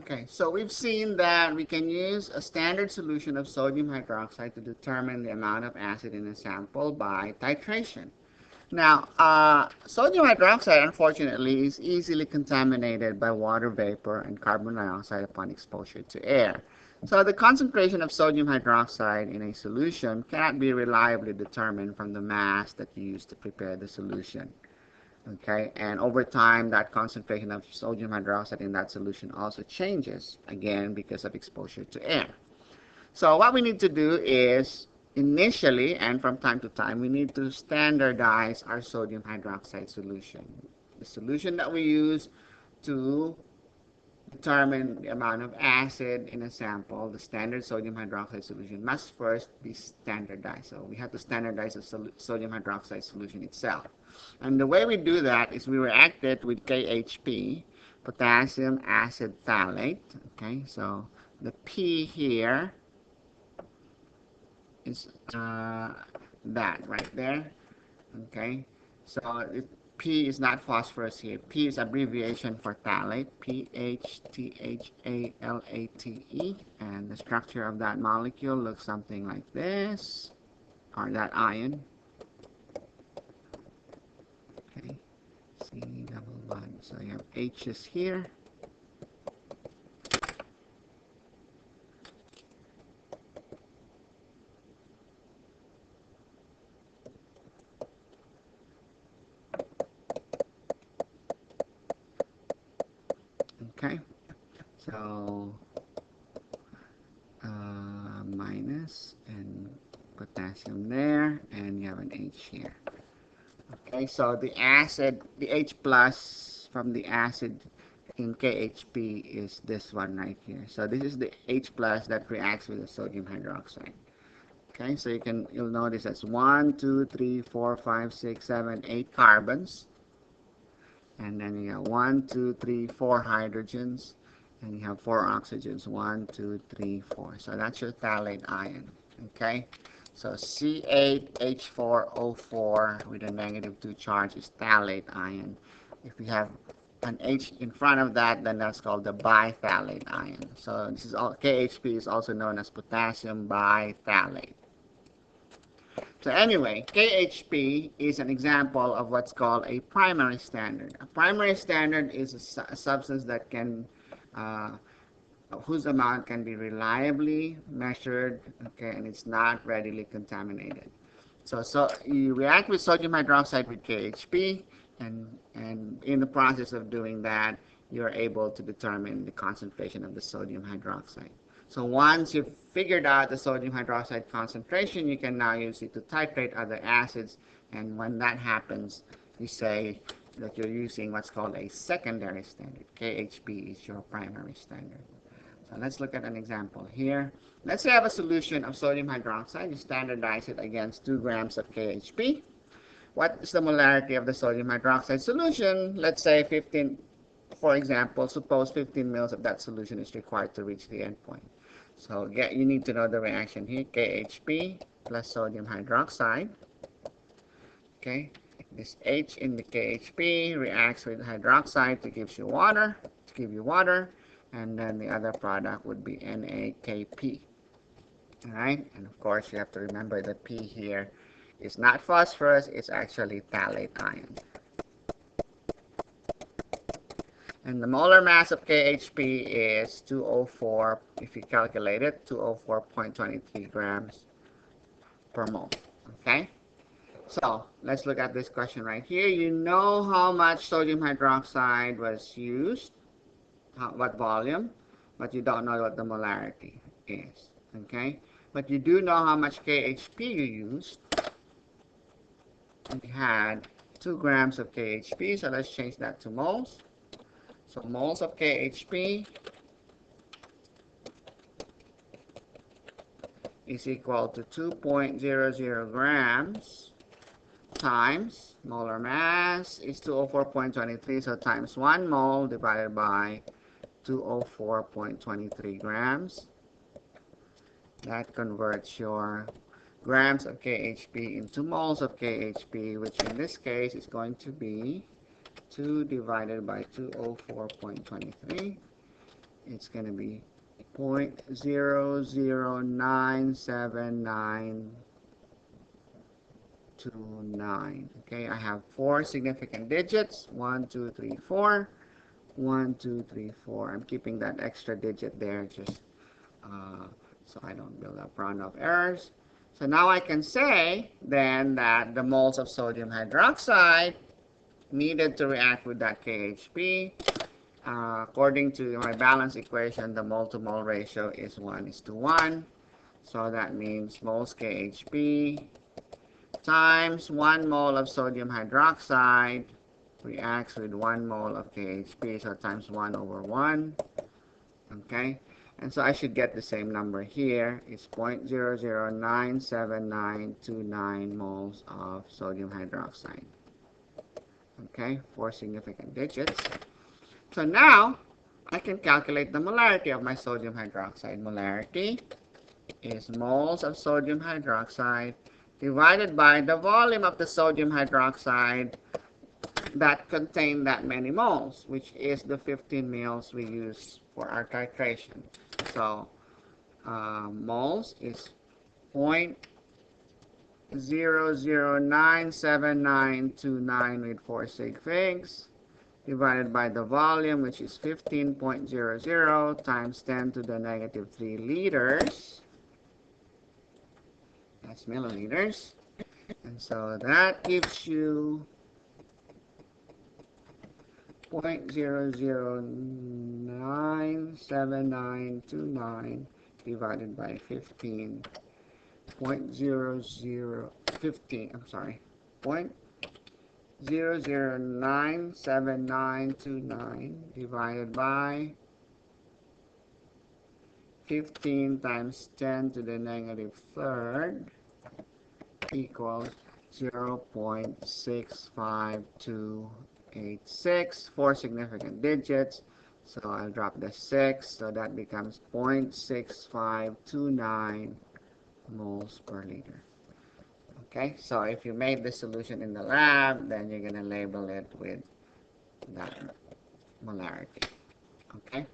Okay, so we've seen that we can use a standard solution of sodium hydroxide to determine the amount of acid in a sample by titration. Now, sodium hydroxide, unfortunately, is easily contaminated by water vapor and carbon dioxide upon exposure to air. So the concentration of sodium hydroxide in a solution cannot be reliably determined from the mass that you use to prepare the solution. Okay, and over time, that concentration of sodium hydroxide in that solution also changes, again, because of exposure to air. So what we need to do is, initially and from time to time, we need to standardize our sodium hydroxide solution. The solution that we use to determine the amount of acid in a sample, the standard sodium hydroxide solution, must first be standardized. So we have to standardize the sodium hydroxide solution itself. And the way we do that is we react it with KHP, potassium acid phthalate. Okay, so the P here is that right there. Okay, so P is not phosphorus here. P is abbreviation for phthalate, PHTHALATE, and the structure of that molecule looks something like this, or that ion. Okay, C double bond. So you have H's here. Okay, so minus and potassium there, and you have an H here. Okay, so the acid, the H plus from the acid in KHP is this one right here. So this is the H plus that reacts with the sodium hydroxide. Okay, so you'll notice that's 1, 2, 3, 4, 5, 6, 7, 8 carbons. And then you have 1, 2, 3, 4 hydrogens. And you have 4 oxygens. 1, 2, 3, 4. So that's your phthalate ion. Okay, so C8H4O4 with a -2 charge is phthalate ion. If you have an H in front of that, then that's called the biphthalate ion. So this is all, KHP is also known as potassium biphthalate. So anyway, KHP is an example of what's called a primary standard. A primary standard is a substance that can, whose amount can be reliably measured, okay, and it's not readily contaminated. So you react with sodium hydroxide with KHP, and in the process of doing that, you're able to determine the concentration of the sodium hydroxide. So once you've figured out the sodium hydroxide concentration, you can now use it to titrate other acids, and when that happens, you say that you're using what's called a secondary standard. KHP is your primary standard. So let's look at an example here. Let's say I have a solution of sodium hydroxide. You standardize it against 2 grams of KHP. What is the molarity of the sodium hydroxide solution? Let's say 15, for example, suppose 15 mils of that solution is required to reach the endpoint. So you need to know the reaction here, KHP plus sodium hydroxide. Okay, this H in the KHP reacts with hydroxide to give you water, and then the other product would be NaKP. All right, and of course you have to remember that P here is not phosphorus, it's actually phthalate ion. And the molar mass of KHP is 204, if you calculate it, 204.23 grams per mole. Okay? So, let's look at this question right here. You know how much sodium hydroxide was used, what volume, but you don't know what the molarity is. Okay? But you do know how much KHP you used. We had 2 grams of KHP, so let's change that to moles. So moles of KHP is equal to 2.00 grams times molar mass is 204.23, so times 1 mole divided by 204.23 grams. That converts your grams of KHP into moles of KHP, which in this case is going to be 2 divided by 204.23, it's going to be 0.009792. Okay, I have 4 significant digits. 1, 2, 3, 4. 1, 2, 3, 4. I'm keeping that extra digit there just so I don't build up runoff errors. So now I can say then that the moles of sodium hydroxide needed to react with that KHP, according to my balance equation, the mole-to-mole ratio is 1:1. So that means moles KHP times 1 mole of sodium hydroxide reacts with 1 mole of KHP, so times 1/1. Okay, and so I should get the same number here. It's 0.009792 moles of sodium hydroxide. Okay, 4 significant digits. So now I can calculate the molarity of my sodium hydroxide. Molarity is moles of sodium hydroxide divided by the volume of the sodium hydroxide that contain that many moles, which is the 15 mL we use for our titration. So moles is 0.009792 with 4 sig figs divided by the volume, which is 15.00 times 10 to the negative 3 liters. That's milliliters. And so that gives you 0.009792 divided by 15. 0.0015, I'm sorry, 0.009792 divided by 15 times 10 to the negative third equals 0.65286, 4 significant digits. So I'll drop the 6, so that becomes 0.6529 moles per liter. Okay, so if you made the solution in the lab, then you're going to label it with that molarity. Okay.